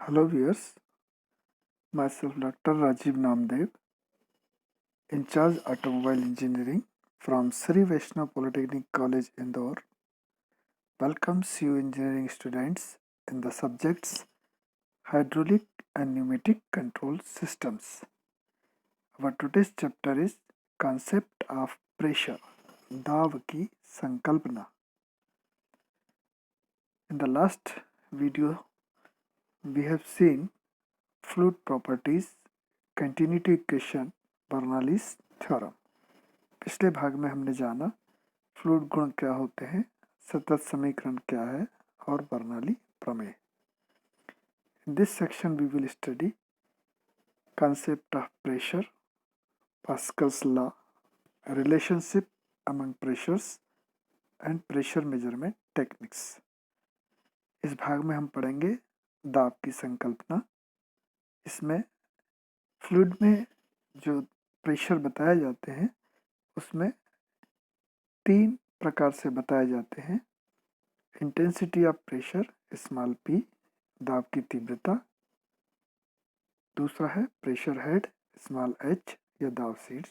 Hello viewers, myself Dr. Rajiv Namdev, in charge automobile engineering from Sri Vaishnav Polytechnic College Indore, welcomes you engineering students in the subjects hydraulic and pneumatic control systems. Our today's chapter is concept of pressure, दाब की संकल्पना. In the last video, we have seen fluid properties, continuity equation, Bernoulli's theorem. पिछले भाग में हमने जाना fluid गुण क्या होते हैं, सतत समीकरण क्या है और बर्नौली प्रमेय. In this section we will study concept of pressure, Pascal's law, relationship among pressures and pressure measurement techniques. इस भाग में हम पढ़ेंगे दाब की संकल्पना. इसमें फ्लूइड में जो प्रेशर बताए जाते हैं उसमें तीन प्रकार से बताए जाते हैं. Intensity of pressure small P, दाब की तीव्रता. दूसरा है प्रेशर हेड स्मॉल एच या दाब शीर्ष.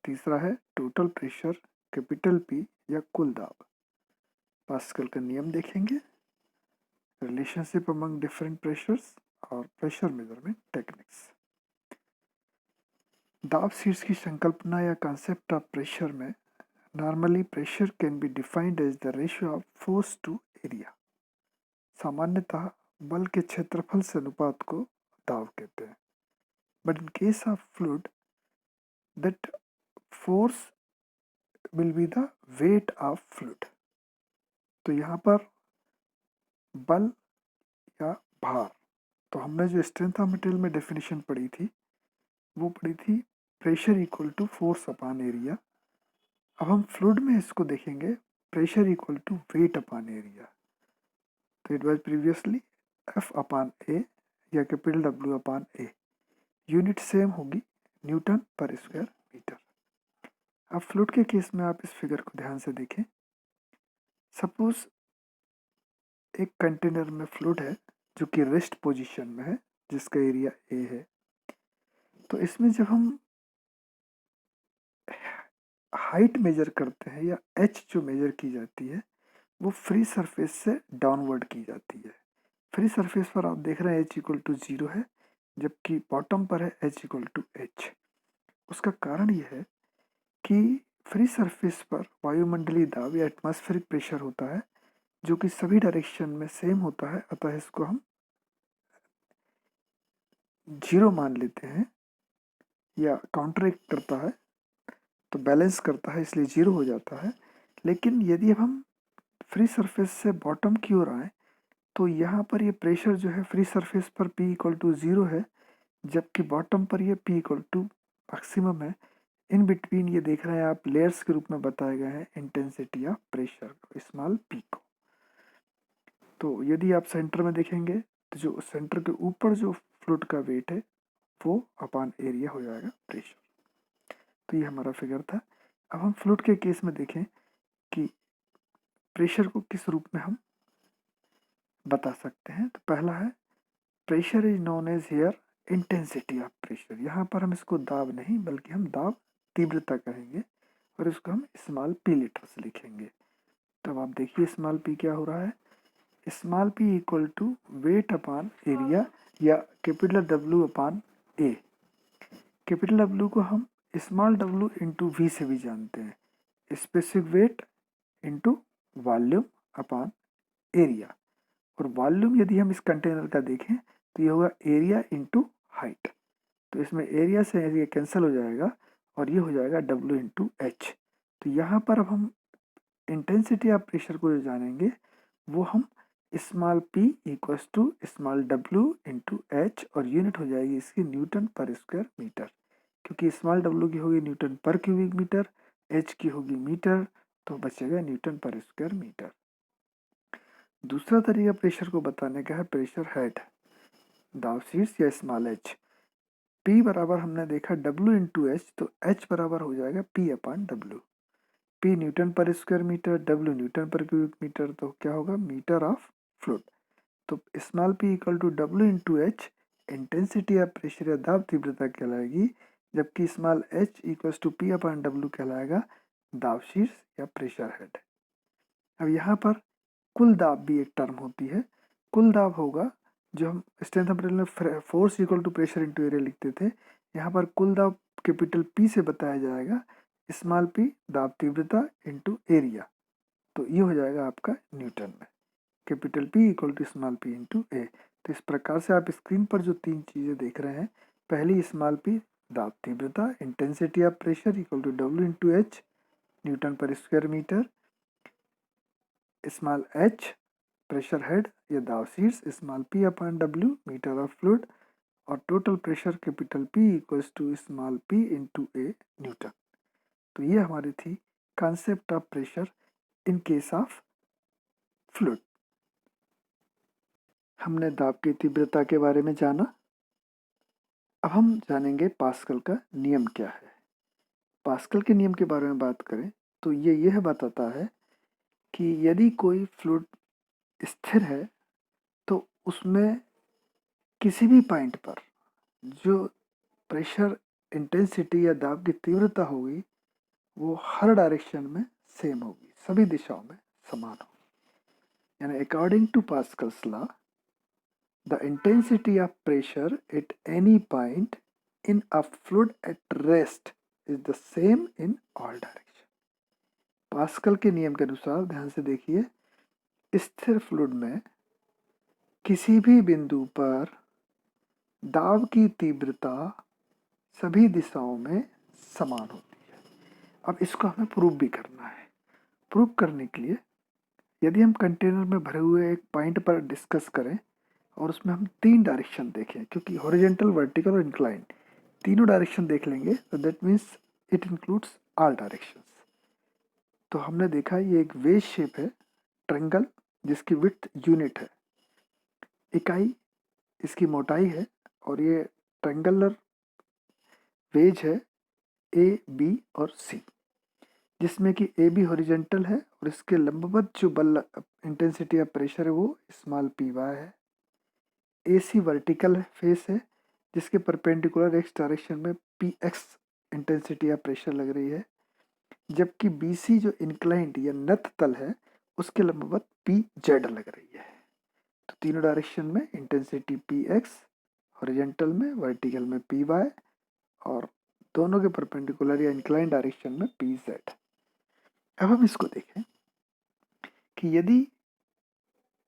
तीसरा है टोटल प्रेशर कैपिटल पी या कुल दाब. पास्कल का नियम देखेंगे, रिलेशनशिप अमंग डिफरेंट प्रेशर्स और प्रेशर मेजरमेंट टेक्निक्स. दाब शीर्ष की संकल्पना या कॉन्सेप्ट ऑफ प्रेशर में normally pressure can be defined as the ratio of force to area. सामान्यतः बल के क्षेत्रफल से अनुपात को दाब कहते हैं. But in case of fluid that force will be the weight of fluid. तो यहाँ पर बल या भार, तो हमने जो स्ट्रेंथ ऑफ मटेरियल में डेफिनेशन पढ़ी थी वो पढ़ी थी pressure equal to force upon area. अब हम फ्लूइड में इसको देखेंगे pressure equal to weight upon area. तो it was previously F upon A या capital W upon A. Unit same होगी न्यूटन पर स्क्वायर मीटर. अब फ्लूइड के केस में आप इस फिगर को ध्यान से देखें. सपोज एक कंटेनर में फ्लूइड है जो कि रेस्ट पोजीशन में है जिसका एरिया ए है. तो इसमें जब हम हाइट मेजर करते हैं या एच जो मेजर की जाती है वो फ्री सरफेस से डाउनवर्ड की जाती है. फ्री सरफेस पर आप देख रहे हैं एच इक्वल टू 0 है, जबकि बॉटम पर है एच इक्वल टू एच. उसका कारण यह है कि फ्री सरफेस पर वायुमंडलीय दाब या एटमॉस्फेरिक प्रेशर होता है जो कि सभी डायरेक्शन में सेम होता है. अतः इसको हम 0 मान लेते हैं या काउंटरएक्ट करता है तो बैलेंस करता है इसलिए 0 हो जाता है. लेकिन यदि हम फ्री सरफेस से बॉटम की ओर आए तो यहाँ पर ये प्रेशर जो है फ्री सरफेस पर P इक्वल टू 0 है, जबकि बॉटम पर ये P इक्वल टू मैक्सिमम है. इन बिटवीन ये देख रहे हैं आप लेयर्स के रूप में बताए गए हैं intensity of pressure small p को. तो यदि आप सेंटर में देखेंगे तो जो सेंटर के ऊपर जो फ्लूइड का वेट है वो अपॉन एरिया हो जाएगा प्रेशर. तो ये हमारा फिगर था. अब हम फ्लूइड के केस में देखें कि प्रेशर को किस रूप में हम बता सकते हैं. तो पहला है pressure is known as here intensity of pressure. यहाँ पर हम इसको दाब नहीं बल्कि हम दाब तीव्रता कहेंगे और इसको हम स्मॉल पी लीटर से लिखेंगे. तो अब आप देखिए स्मॉल पी क्या हो रहा है. Small P equal to weight upon area या capital W upon A. Capital W को हम स्मॉल डब्ल्यू इंटू वी से भी जानते हैं. Specific weight into volume upon area. और वॉल्यूम यदि हम इस कंटेनर का देखें तो ये होगा एरिया इंटू हाइट. तो इसमें एरिया से एरिया कैंसिल हो जाएगा और ये हो जाएगा डब्ल्यू इंटू एच. तो यहाँ पर अब हम इंटेंसिटी ऑफ प्रेशर को जो जानेंगे वो हम small P equals to small W into H और यूनिट हो जाएगी इसकी न्यूटन पर स्क्वायर मीटर, क्योंकि स्मॉल डब्ल्यू की होगी न्यूटन पर क्यूबिक मीटर, एच की होगी मीटर, तो बचेगा न्यूटन पर स्क्वायर मीटर. दूसरा तरीका प्रेशर को बताने का है प्रेशर हेड, दाब शीर्ष या स्मॉल एच. P बराबर हमने देखा W इंटू एच, तो H बराबर हो जाएगा P upon W. P newton पर स्क्वायर मीटर, W न्यूटन पर क्यूबिक मीटर, तो क्या होगा मीटर ऑफ फ्लूइड. तो small p equal to W into H intensity या प्रेशर या दाब तीव्रता कहलाएगी, जबकि small h equals to p upon W कहलाएगा दाब शीर्ष या प्रेशर हेड। अब यहाँ पर कुल दाब भी एक टर्म होती है। कुल दाब होगा जो हम स्ट्रेंथ ऑफ मटेरियल में force equal to pressure into area लिखते थे, यहाँ पर कुल दाब कैपिटल P से बताया जाएगा, स्मॉल p दाब तीव्रता इंटू एरिया, तो ये हो जाएगा आपका न्यूटन में। Capital P equal to small p into A. तो इस प्रकार से आप स्क्रीन पर जो तीन चीज़ें देख रहे हैं, पहली स्मॉल p दाब तीव्रता, intensity of pressure equal to W into H newton पर square metre, small h pressure head या दाब शीर्ष, small p upon W metre of fluid, और total pressure capital P equals to small p into A newton. तो ये हमारी थी concept of pressure in case of fluid. हमने दाब की तीव्रता के बारे में जाना। अब हम जानेंगे पास्कल का नियम क्या है। पास्कल के नियम के बारे में बात करें तो ये यह बताता है कि यदि कोई फ्लूइड स्थिर है तो उसमें किसी भी पॉइंट पर जो प्रेशर इंटेंसिटी या दाब की तीव्रता होगी वो हर डायरेक्शन में सेम होगी, सभी दिशाओं में समान होगी। यानी according to Pascal's law the intensity of pressure at any point in a fluid at rest is the same in all direction। Pascal के नियम के अनुसार ध्यान से देखिए, स्थिर फ्लूइड में किसी भी बिंदु पर दाब की तीव्रता सभी दिशाओं में समान होती है। अब इसको हमें प्रूव भी करना है। प्रूव करने के लिए यदि हम कंटेनर में भरे हुए एक पॉइंट पर डिस्कस करें और उसमें हम तीन डायरेक्शन देखें, क्योंकि हॉरिजॉन्टल, वर्टिकल और इंक्लाइन तीनों डायरेक्शन देख लेंगे, तो that means it includes all directions. तो हमने देखा ये एक वेज शेप है, ट्रायंगल, जिसकी विड्थ यूनिट है, इकाई इसकी मोटाई है, और ये ट्रायंगुलर वेज है ए, बी और सी, जिसमें कि ए बी हॉरिजॉन्टल है और इसके लंबवत जो बल इंटेंसिटी ऑफ प्रेशर है वो स्मॉल पी वाई है। ए सी वर्टिकल फेस है जिसके परपेंडिकुलर एक्स डायरेक्शन में P x intensity of pressure लग रही है, जबकि बी सी जो इंक्लाइंड या नत तल है उसके लंबवत पी जेड लग रही है। तो तीनों डायरेक्शन में इंटेंसिटी पी एक्स, हॉरिजॉन्टल में, वर्टिकल में पी वाई, और दोनों के परपेंडिकुलर या इंक्लाइंड डायरेक्शन में पी जेड। अब हम इसको देखें कि यदि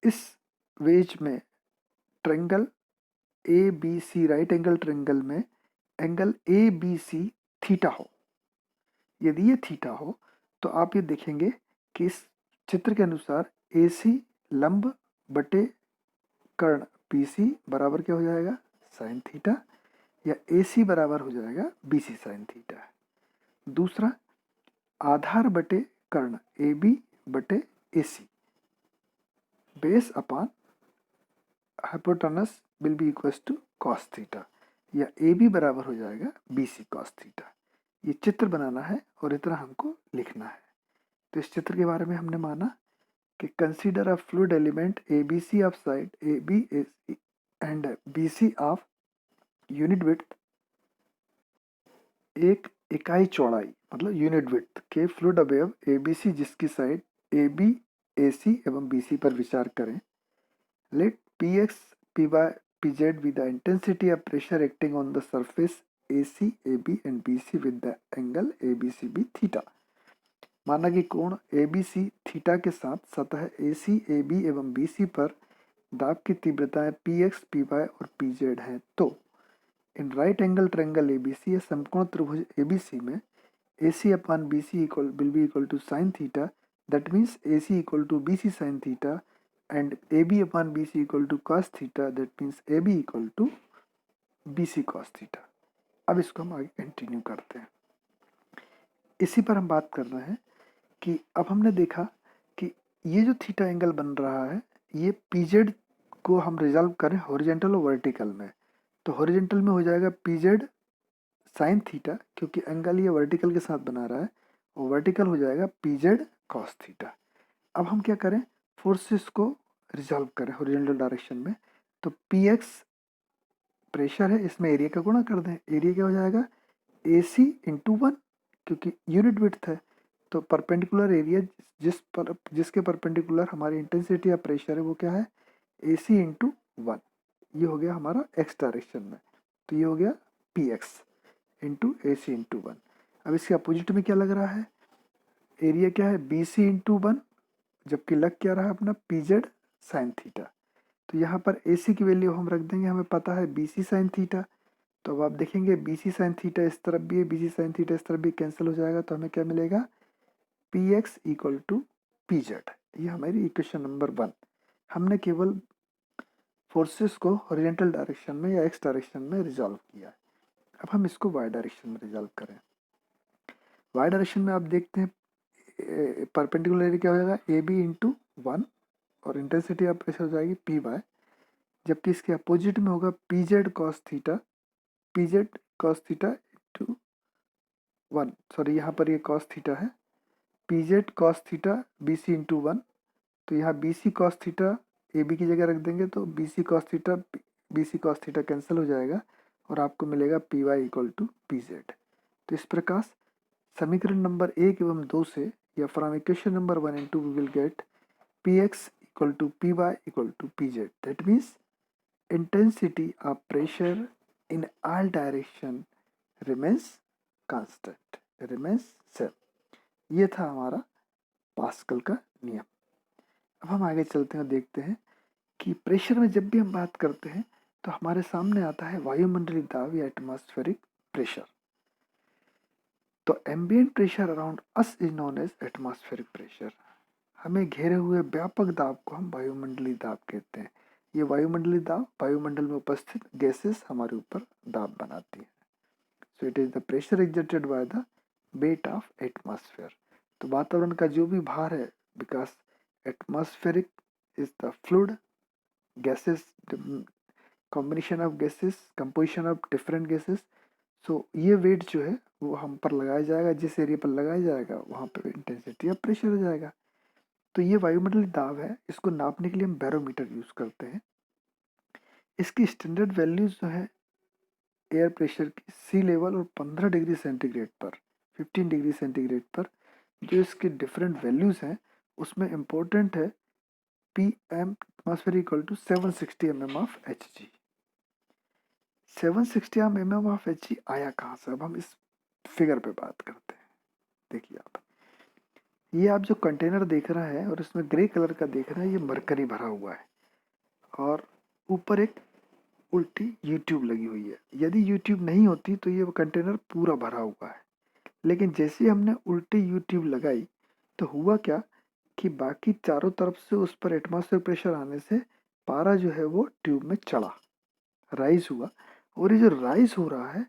इस वेज में triangle A B C, right angle triangle में angle A B C theta हो, यदि ये थीटा हो तो आप ये देखेंगे कि इस चित्र के अनुसार ए सी लंब बटे कर्ण पी सी बराबर क्या हो जाएगा, साइन थीटा, या ए सी बराबर हो जाएगा बी सी साइन थीटा। दूसरा, आधार बटे कर्ण ए बी बटे A C, base upon hypotenuse will be equals to cos theta, या ए बी बराबर हो जाएगा बी सी कॉस थीटा। ये चित्र बनाना है और इतना हमको लिखना है। तो इस चित्र के बारे में हमने माना कि consider a fluid element A B C of side A B and B C of unit width, एक इकाई चौड़ाई मतलब यूनिट विड्थ के फ्लूइड अवयव ए बी सी जिसकी साइड ए बी, ए सी एवं बी सी पर विचार करें। Let P X, P Y, P Z with the intensity of pressure acting on the surface AC, AB and BC with the angle ABCB theta. माना कि कोण ABC theta के साथ सतह AC, AB एवं BC पर दाब की तीव्रताएं PX, PY और PZ हैं, तो इन राइट एंगल ट्रायंगल ABC या समकोण त्रिभुज ABC में AC upon BC equal will be equal to sine theta, that means AC equal to BC sine theta and AB upon BC equal to cos theta, that means AB equal to BC cos theta। अब इसको हम आगे continue करते हैं। इसी पर हम बात कर रहे हैं कि अब हमने देखा कि ये जो थीटा एंगल बन रहा है ये PZ को हम रिजॉल्व करें हॉरिजॉन्टल और वर्टिकल में, तो हॉरिजॉन्टल में हो जाएगा PZ साइन थीटा, क्योंकि एंगल ये वर्टिकल के साथ बना रहा है, और वर्टिकल हो जाएगा PZ cos थीटा। अब हम क्या करें, फोर्सेस को रिजॉल्व करें हॉरिजॉन्टल डायरेक्शन में, तो पी एक्स प्रेशर है, इसमें एरिया का गुणा कर दें, एरिया क्या हो जाएगा ए सी इंटू वन, क्योंकि यूनिट विड्थ है, तो परपेंडिकुलर एरिया जिसके परपेंडिकुलर हमारी इंटेंसिटी या प्रेशर है वो क्या है ए सी इंटू वन। ये हो गया हमारा एक्स डायरेक्शन में, तो ये हो गया पी एक्स इंटू ए सी इंटू वन। अब इसके अपोजिट में क्या लग रहा है, एरिया क्या है बी सी इंटू वन, जबकि लग क्या रहा है अपना पी जेड साइन थीटा। तो यहाँ पर ए सी की वैल्यू हम रख देंगे, हमें पता है बी सी साइन थीटा, तो अब आप देखेंगे बी सी साइन थीटा इस तरफ भी है, बी सी साइन थीटा इस तरफ भी कैंसिल हो जाएगा, तो हमें क्या मिलेगा P X equal to P Z. ये हमारी इक्वेशन नंबर 1। हमने केवल फोर्सेस को हॉरिजॉन्टल डायरेक्शन में या एक्स डायरेक्शन में रिजॉल्व किया है। अब हम इसको वाई डायरेक्शन में रिजॉल्व करें। वाई डायरेक्शन में आप देखते हैं परपेंडिकुलर एरिया क्या हो जाएगा ए बी इंटू वन, और इंटेंसिटी आप ऐसे हो जाएगी पी वाई, जबकि इसके अपोजिट में होगा P Z cos theta, P Z cos theta into one, sorry यहाँ पर ये कॉस थीटा है, P Z cos theta B C into one, तो यहाँ B C cos theta A B की जगह रख देंगे, तो B C cos theta B C cos theta cancel हो जाएगा और आपको मिलेगा P Y equal to P Z. तो इस प्रकार समीकरण नंबर 1 एवं 2 से या from equation number 1 and 2 we will get px equal to py equal to pz. That means intensity of pressure in all direction remains constant, remains same. ये था हमारा पास्कल का नियम। अब हम आगे चलते हैं, देखते हैं कि प्रेशर में जब भी हम बात करते हैं तो हमारे सामने आता है वायुमंडलीय दाब या एटमॉस्फेरिक प्रेशर। तो ambient pressure around us is known as atmospheric pressure. हमें घेरे हुए व्यापक दाब को हम वायुमंडलीय दाब कहते हैं। ये वायुमंडलीय दाब वायुमंडल में उपस्थित गैसेस हमारे ऊपर दाब बनाती है। So it is the pressure exerted by the weight of atmosphere. तो वातावरण का जो भी भार है, because atmospheric is the fluid gases, combination of gases, composition of different gases. So ये वेट जो है वो हम पर लगाया जाएगा, जिस एरिया पर लगाया जाएगा वहाँ पर इंटेंसिटी ऑफ प्रेशर हो जाएगा। तो ये वायुमंडलीय दाब है, इसको नापने के लिए हम बैरोमीटर यूज करते हैं। इसकी स्टैंडर्ड वैल्यूज जो है एयर प्रेशर की सी लेवल और 15 डिग्री सेंटीग्रेड पर, 15 डिग्री सेंटीग्रेड पर जो इसके डिफरेंट वैल्यूज हैं उसमें इम्पोर्टेंट है P M atmosphere equal to 760 mm of H G. 760 mm of H G आया कहाँ से, अब हम इस फिगर पे बात करते हैं। देखिए आप, ये आप जो कंटेनर देख रहा है और इसमें ग्रे कलर का देख रहा है, ये मरकरी भरा हुआ है और ऊपर एक उल्टी यूट्यूब लगी हुई है। यदि यूट्यूब नहीं होती तो ये कंटेनर पूरा भरा हुआ है, लेकिन जैसे हमने उल्टी यूट्यूब लगाई तो हुआ क्या कि बाकी चारों तरफ से उस पर एटमॉस्फेयर प्रेशर आने से पारा जो है वो ट्यूब में चढ़ा, राइज हुआ। और ये जो राइज हो रहा है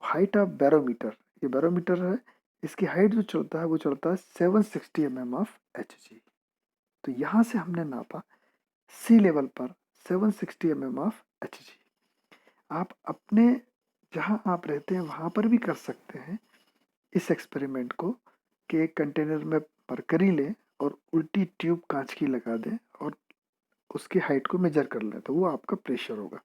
हाइट ऑफ बैरोमीटर, ये बैरोमीटर है, इसकी हाइट जो चलता है वो चलता है 760 mm ऑफ एच जी। तो यहाँ से हमने नापा सी लेवल पर 760 mm ऑफ एच जी। आप अपने जहाँ आप रहते हैं वहाँ पर भी कर सकते हैं इस एक्सपेरिमेंट को कि एक कंटेनर में मरकरी लें और उल्टी ट्यूब कांच की लगा दें और उसकी हाइट को मेजर कर लें, तो वो आपका प्रेशर होगा।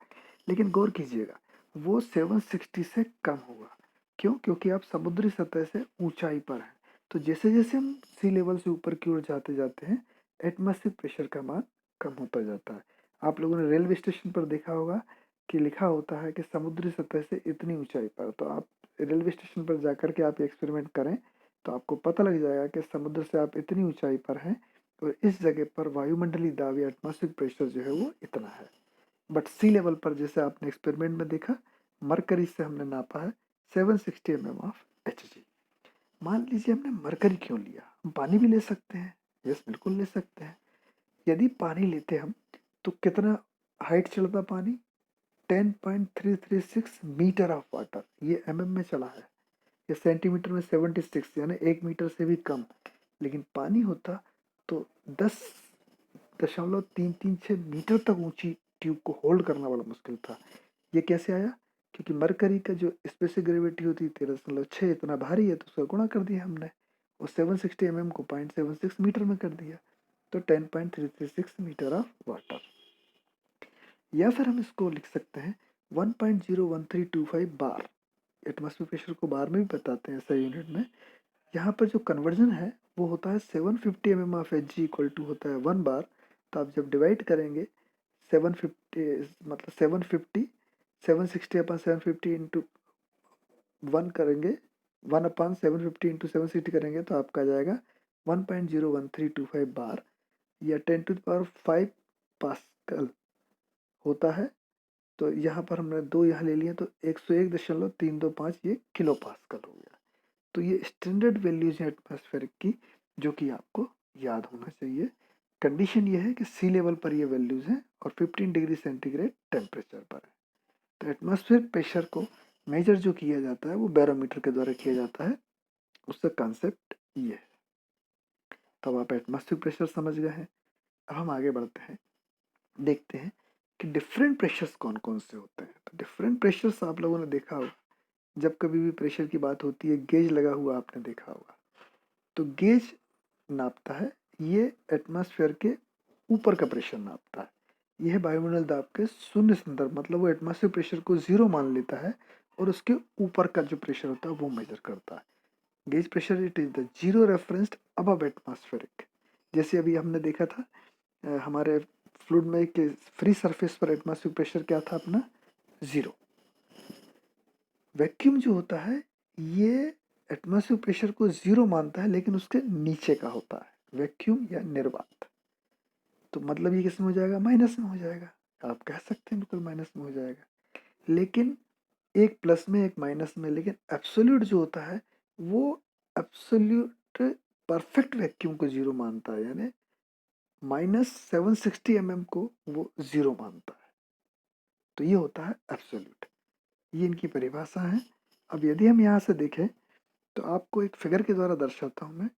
लेकिन गौर कीजिएगा वो 760 से कम होगा। क्यों? क्योंकि आप समुद्री सतह से ऊंचाई पर हैं। तो जैसे जैसे हम सी लेवल से ऊपर की ओर जाते जाते हैं एटमॉस्फेयर प्रेशर का मान कम होता जाता है। आप लोगों ने रेलवे स्टेशन पर देखा होगा कि लिखा होता है कि समुद्री सतह से इतनी ऊंचाई पर। तो आप रेलवे स्टेशन पर जाकर के आप एक्सपेरिमेंट करें तो आपको पता लग जाएगा कि समुद्र से आप इतनी ऊंचाई पर हैं और इस जगह पर वायुमंडलीय दाब या एटमॉस्फेरिक प्रेशर जो है वो इतना है। बट सी लेवल पर जैसे आपने एक्सपेरिमेंट में देखा मरकरी से हमने नापा है 760 mm ऑफ एच जी। मान लीजिए हमने मरकरी क्यों लिया, हम पानी भी ले सकते हैं। यस, बिल्कुल ले सकते हैं। यदि पानी लेते हम तो कितना हाइट चलता पानी, 10.336 मीटर ऑफ वाटर। ये mm में चला है, ये सेंटीमीटर में 76 यानी 1 मीटर से भी कम। लेकिन पानी होता तो 10.336 मीटर तक ऊंची ट्यूब को होल्ड करना बड़ा मुश्किल था। ये कैसे आया? क्योंकि मरकरी का जो स्पेसिफिक ग्रेविटी होती है 13.6, इतना भारी है तो उसका गुणा कर दिया हमने और 760 mm को 0.76 मीटर में कर दिया। तो 10.336 मीटर ऑफ वाटर। या फिर हम इसको लिख सकते हैं 1.01325 बार। एटमॉस्फेरिक प्रेशर को बार में भी बताते हैं ऐसा यूनिट में। यहाँ पर जो कन्वर्जन है वो होता है 750 M M of H G equal to होता है 1 बार। तो आप जब डिवाइड करेंगे 750 मतलब 760 अपन 750 इंटू 1 करेंगे, 1/750 इंटू 760 करेंगे तो आपका आ जाएगा 1.01325 बार या 10⁵ पास्कल होता है। तो यहाँ पर हमने 2 यहाँ ले लिए तो 101.325 ये किलो पास्कल हो गया। तो ये स्टैंडर्ड वैल्यूज हैं एटमॉस्फेरिक की, जो कि आपको याद होना चाहिए। कंडीशन ये है कि सी लेवल पर ये वैल्यूज हैं और 15 डिग्री सेंटीग्रेड टेम्परेचर पर है। तो एटमॉस्फेरिक प्रेशर को मेजर जो किया जाता है वो बैरोमीटर के द्वारा किया जाता है। उसका कॉन्सेप्ट ये है। तब आप एटमॉस्फेरिक प्रेशर समझ गए हैं। अब हम आगे बढ़ते हैं, देखते हैं कि डिफरेंट प्रेशर्स कौन कौन से होते हैं। तो डिफरेंट प्रेशर्स आप लोगों ने देखा होगा, जब कभी भी प्रेशर की बात होती है गेज लगा हुआ आपने देखा होगा। तो गेज नापता है, ये एटमॉस्फेयर के ऊपर का प्रेशर नापता है। यह है वायुमंडल दाब के शून्य संदर्भ, मतलब वो एटमॉस्फेयर प्रेशर को 0 मान लेता है और उसके ऊपर का जो प्रेशर होता है वो मेजर करता है। Gauge pressure it is the zero referenced above atmospheric. जैसे अभी हमने देखा था हमारे फ्लूइड में कि फ्री सरफेस पर एटमॉस्फेरिक प्रेशर क्या था अपना 0। वैक्यूम जो होता है ये एटमॉस्फेरिक प्रेशर को 0 मानता है लेकिन उसके नीचे का होता है वैक्यूम या निर्वात। तो मतलब ये किस में हो जाएगा, माइनस में हो जाएगा। आप कह सकते हैं बिल्कुल माइनस में हो जाएगा, लेकिन एक प्लस में एक माइनस में। लेकिन एब्सोल्यूट जो होता है वो एब्सोल्यूट परफेक्ट वैक्यूम को 0 मानता है, यानी -760 mm को वो 0 मानता है। तो ये होता है एब्सोल्यूट। ये इनकी परिभाषा है। अब यदि हम यहाँ से देखें तो आपको एक फिगर के द्वारा दर्शाता हूँ मैं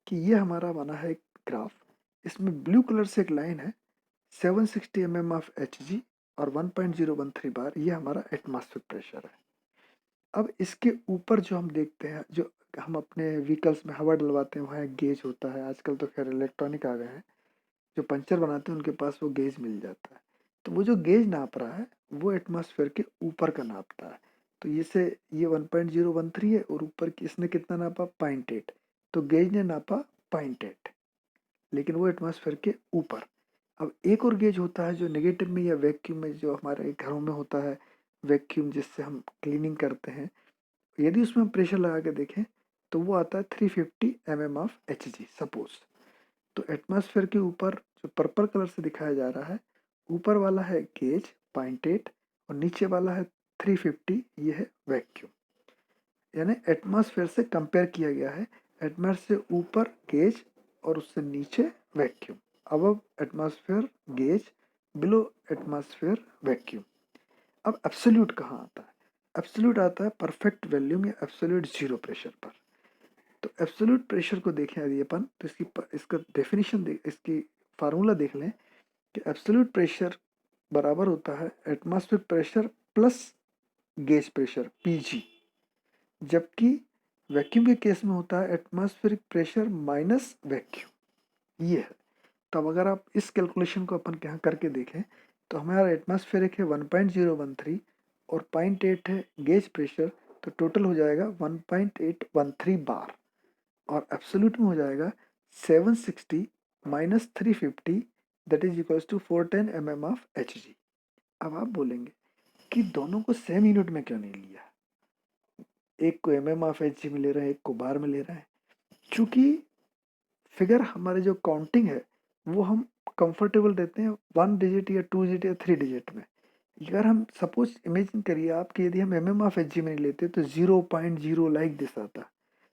कि ये हमारा बना है एक ग्राफ। इसमें ब्लू कलर से एक लाइन है 760 mm ऑफ Hg और 1.013 बार, ये हमारा एटमॉस्फेरिक प्रेशर है। अब इसके ऊपर जो हम देखते हैं, जो हम अपने व्हीकल्स में हवा डलवाते हैं वहाँ एक गेज होता है। आजकल तो खैर इलेक्ट्रॉनिक आ गए हैं, जो पंचर बनाते हैं उनके पास वो गेज मिल जाता है। तो वो जो गेज नाप रहा है वो एटमॉस्फेयर के ऊपर का नापता है। तो ये 1.013 है और ऊपर की इसने कितना नापा 0.8। तो गेज ने नापा 0.8, लेकिन वो एटमॉस्फेयर के ऊपर। अब एक और गेज होता है जो नेगेटिव में या वैक्यूम में, जो हमारे घरों में होता है वैक्यूम, जिससे हम क्लीनिंग करते हैं। यदि उसमें हम प्रेशर लगा के देखें तो वो आता है 350 mm ऑफ Hg सपोज। तो एटमॉस्फेयर के ऊपर जो पर्पल कलर से दिखाया जा रहा है, ऊपर वाला है गेज 0.8 और नीचे वाला है 350, ये है वैक्यूम। यानी एटमॉस्फेयर से कंपेयर किया गया है, एटमॉस्फेयर से ऊपर गेज और उससे नीचे vacuum. Above atmosphere gauge, below atmosphere vacuum. अब एब्सोल्यूट कहाँ आता है? एब्सोल्यूट आता है परफेक्ट वॉल्यूम या एब्सोल्यूट जीरो प्रेशर पर। तो एब्सोल्यूट प्रेशर को देखें यदि अपन तो इसका डेफिनेशन इसकी फार्मूला देख लें कि एब्सोल्यूट प्रेशर बराबर होता है atmospheric pressure plus gauge pressure PG, जबकि वैक्यूम के केस में होता है एटमॉस्फेरिक प्रेशर माइनस वैक्यूम। ये है। तब अगर आप इस कैलकुलेशन को अपन यहाँ करके देखें तो हमारा एटमॉस्फेरिक है 1.013 और 0.8 है गेज प्रेशर, तो टोटल हो जाएगा 1.813 बार। और एब्सोल्यूट में हो जाएगा 760 minus 350 that is equals to 410 mm of Hg। अब आप बोलेंगे कि दोनों को सेम यूनिट में क्यों नहीं लिया, एक को mm ऑफ Hg में ले रहे हैं, एक को बार में ले रहे हैं। चूंकि फिगर हमारे जो काउंटिंग है वो हम कंफर्टेबल देते हैं 1 डिजिट या 2 डिजिट या 3 डिजिट में। अगर हम सपोज इमेजिन करिए आप कि यदि हम mm ऑफ Hg में नहीं लेते तो 0.0 लाइक दिस आता,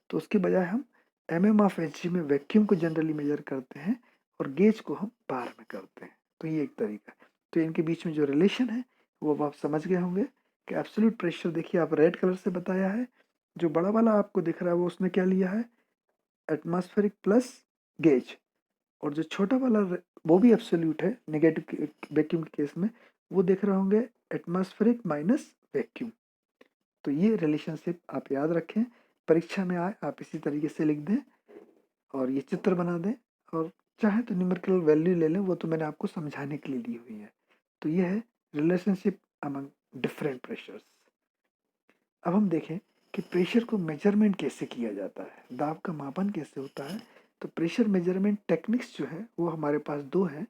तो उसके बजाय हम mm ऑफ Hg में वैक्यूम को जनरली मेजर करते हैं और गेज को हम बार में करते हैं। तो ये एक तरीका है। तो इनके बीच में जो रिलेशन है वो अब आप समझ गए होंगे कि एब्सोल्यूट प्रेशर देखिए आप रेड कलर से बताया है, जो बड़ा वाला आपको दिख रहा है वो उसने क्या लिया है एटमॉस्फेरिक प्लस गेज, और जो छोटा वाला वो भी एब्सोल्यूट है नेगेटिव वैक्यूम के केस में, वो देख रहे होंगे एटमॉस्फेरिक माइनस वैक्यूम। तो ये रिलेशनशिप आप याद रखें, परीक्षा में आए आप इसी तरीके से लिख दें और ये चित्र बना दें और चाहे तो न्यूमेरिकल वैल्यू ले लें, वो तो मैंने आपको समझाने के लिए दी हुई है। तो ये है रिलेशनशिप अमंग डिफरेंट प्रेशर्स। अब हम देखें कि प्रेशर को मेजरमेंट कैसे किया जाता है, दाब का मापन कैसे होता है। तो प्रेशर मेजरमेंट टेक्निक्स जो है वो हमारे पास दो हैं,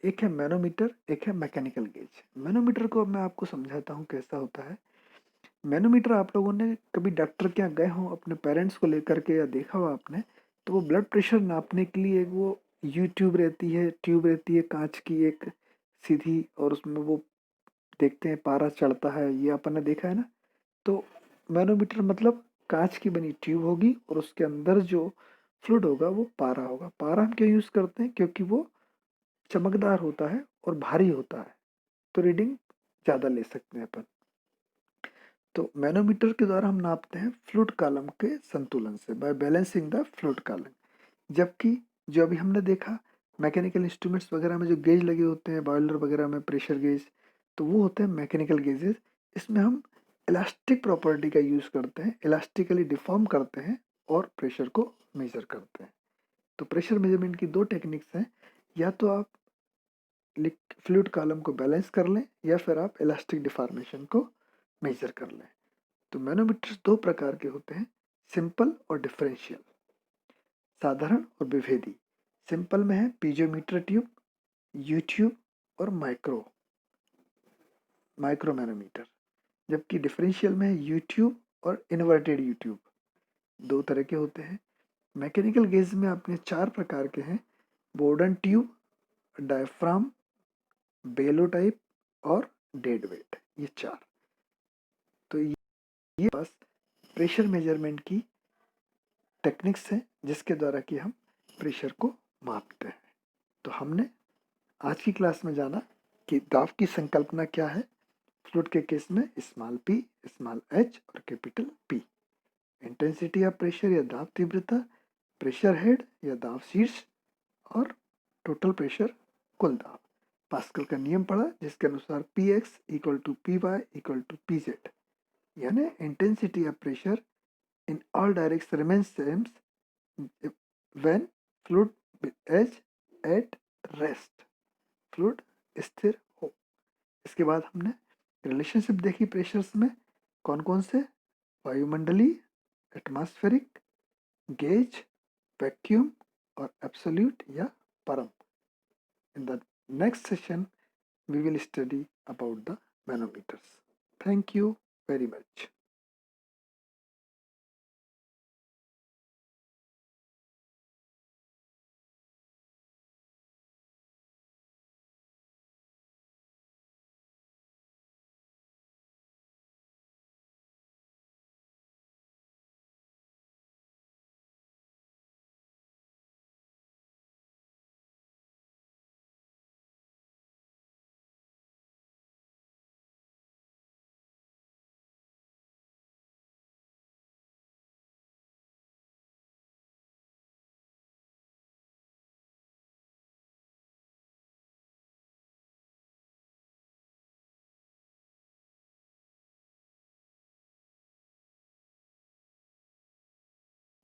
एक है मैनोमीटर, एक है मैकेनिकल गेज। मैनोमीटर को अब मैं आपको समझाता हूँ कैसा होता है। मैनोमीटर आप लोगों ने कभी डॉक्टर के यहाँ गए हों अपने पेरेंट्स को लेकर के या देखा हो आपने, तो वो ब्लड प्रेशर नापने के लिए एक वो ट्यूब रहती है कांच की एक सीधी, और उसमें वो देखते हैं पारा चढ़ता है, ये अपन ने देखा है ना। तो मैनोमीटर मतलब कांच की बनी ट्यूब होगी और उसके अंदर जो फ्लूइड होगा वो पारा होगा। पारा हम क्यों यूज करते हैं? क्योंकि वो चमकदार होता है और भारी होता है, तो रीडिंग ज्यादा ले सकते हैं अपन। तो मैनोमीटर के द्वारा हम नापते हैं फ्लूइड कॉलम के संतुलन से, by balancing the fluid column. जबकि जो अभी हमने देखा मैकेनिकल इंस्ट्रूमेंट्स वगैरह में जो गेज लगे होते हैं, बॉयलर वगैरह में प्रेशर गेज, तो वो होते हैं मैकेनिकल गेजेस। इसमें हम इलास्टिक प्रॉपर्टी का यूज करते हैं, इलास्टिकली डिफॉर्म करते हैं और प्रेशर को मेजर करते हैं। तो प्रेशर मेजरमेंट की दो टेक्निक्स हैं, या तो आप फ्लूइड कॉलम को बैलेंस कर लें या फिर आप इलास्टिक डिफॉर्मेशन को मेजर कर लें। तो मैनोमीटर्स दो प्रकार के होते हैं, सिंपल और डिफरेंशियल, साधारण और विभेदी। सिंपल में है पीजोमीटर ट्यूब, यूट्यूब और माइक्रो मैनोमीटर। जबकि डिफरेंशियल में है यूट्यूब और इन्वर्टेड यूट्यूब, दो तरह के होते हैं। मैकेनिकल गेज में अपने चार प्रकार के हैं, बोर्डन ट्यूब, डायफ्राम, बेलो टाइप और डेड वेट, ये चार। तो ये बस प्रेशर मेजरमेंट की टेक्निक्स हैं जिसके द्वारा कि हम प्रेशर को मापते हैं। तो हमने आज की क्लास में जाना कि दाब की संकल्पना क्या है, फ्लूइड के केस में स्मॉल p, स्मॉल h और capital P, intensity of pressure या दाब तीव्रता, प्रेशर हेड या दाब शीर्ष, और टोटल प्रेशर कुल दाब। पास्कल का नियम पढ़ा जिसके अनुसार Px equal to Py equal to Pz, यानी intensity of pressure in all direction remains same when fluid is at rest, fluid स्थिर हो। इसके बाद हमने रिलेशनशिप देखी प्रेशर्स में, कौन कौन से, वायुमंडलीय, एटमॉस्फेरिक, गेज, वैक्यूम और एब्सोल्यूट या परम। In the next session we will study about the manometers. Thank you very much.